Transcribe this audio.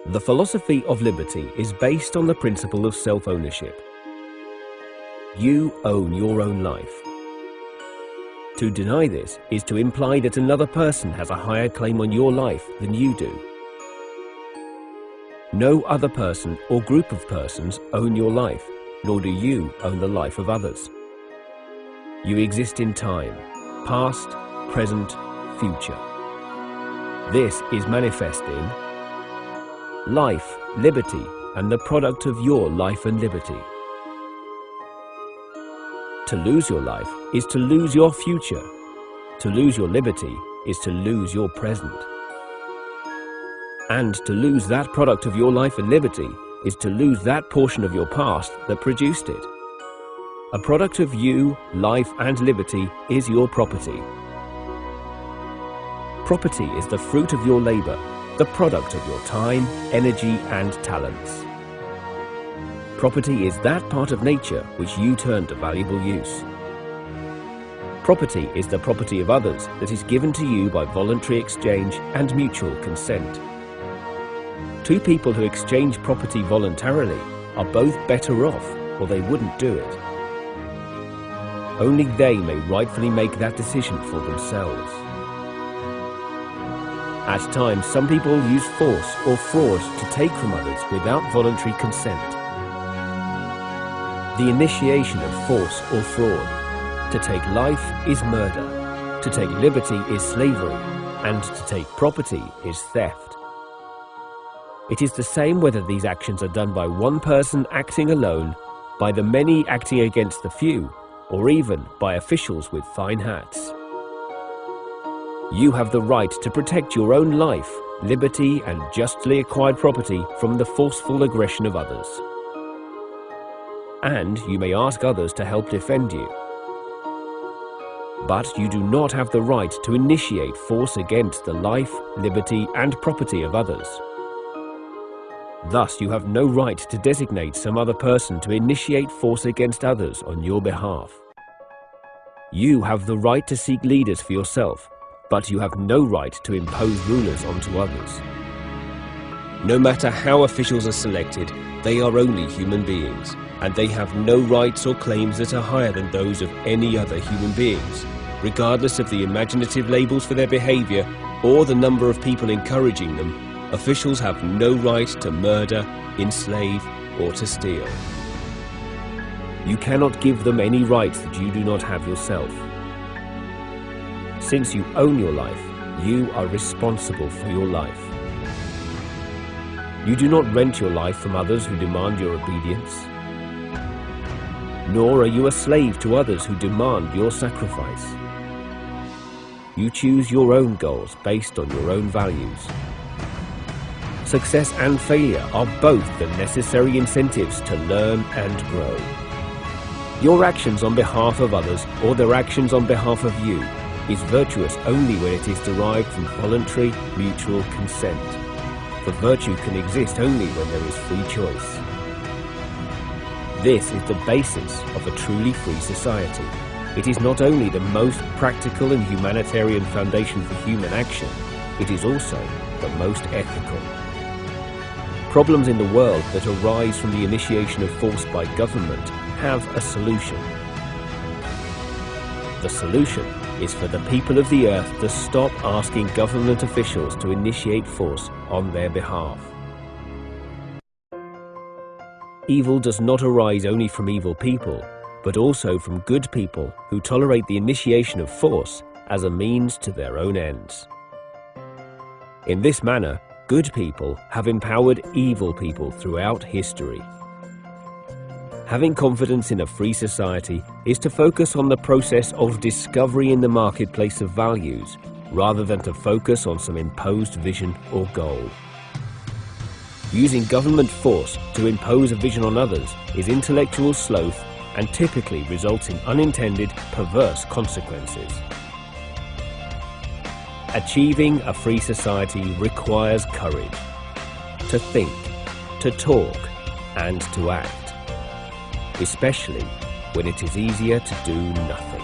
The philosophy of liberty is based on the principle of self-ownership. You own your own life. To deny this is to imply that another person has a higher claim on your life than you do. No other person or group of persons own your life, nor do you own the life of others. You exist in time, past, present, future. This is manifest in life, liberty, and the product of your life and liberty. To lose your life is to lose your future. To lose your liberty is to lose your present. And to lose that product of your life and liberty is to lose that portion of your past that produced it. A product of you, life, and liberty is your property. Property is the fruit of your labor, the product of your time, energy, and talents. Property is that part of nature which you turn to valuable use. Property is the property of others that is given to you by voluntary exchange and mutual consent. Two people who exchange property voluntarily are both better off, or they wouldn't do it. Only they may rightfully make that decision for themselves. At times, some people use force or fraud to take from others without voluntary consent. The initiation of force or fraud. To take life is murder. To take liberty is slavery. And to take property is theft. It is the same whether these actions are done by one person acting alone, by the many acting against the few, or even by officials with fine hats. You have the right to protect your own life, liberty, and justly acquired property from the forceful aggression of others. And you may ask others to help defend you. But you do not have the right to initiate force against the life, liberty, and property of others. Thus, you have no right to designate some other person to initiate force against others on your behalf. You have the right to seek leaders for yourself, but you have no right to impose rulers onto others. No matter how officials are selected, they are only human beings, and they have no rights or claims that are higher than those of any other human beings, regardless of the imaginative labels for their behavior or the number of people encouraging them. Officials have no right to murder, enslave, or to steal. You cannot give them any rights that you do not have yourself. Since you own your life, you are responsible for your life. You do not rent your life from others who demand your obedience. Nor are you a slave to others who demand your sacrifice. You choose your own goals based on your own values. Success and failure are both the necessary incentives to learn and grow. Your actions on behalf of others or their actions on behalf of you is virtuous only when it is derived from voluntary, mutual consent. For virtue can exist only when there is free choice. This is the basis of a truly free society. It is not only the most practical and humanitarian foundation for human action, it is also the most ethical. Problems in the world that arise from the initiation of force by government have a solution. The solution is for the people of the earth to stop asking government officials to initiate force on their behalf. Evil does not arise only from evil people, but also from good people who tolerate the initiation of force as a means to their own ends. In this manner, good people have empowered evil people throughout history. Having confidence in a free society is to focus on the process of discovery in the marketplace of values, rather than to focus on some imposed vision or goal. Using government force to impose a vision on others is intellectual sloth and typically results in unintended, perverse consequences. Achieving a free society requires courage to think, to talk, and to act, especially when it is easier to do nothing.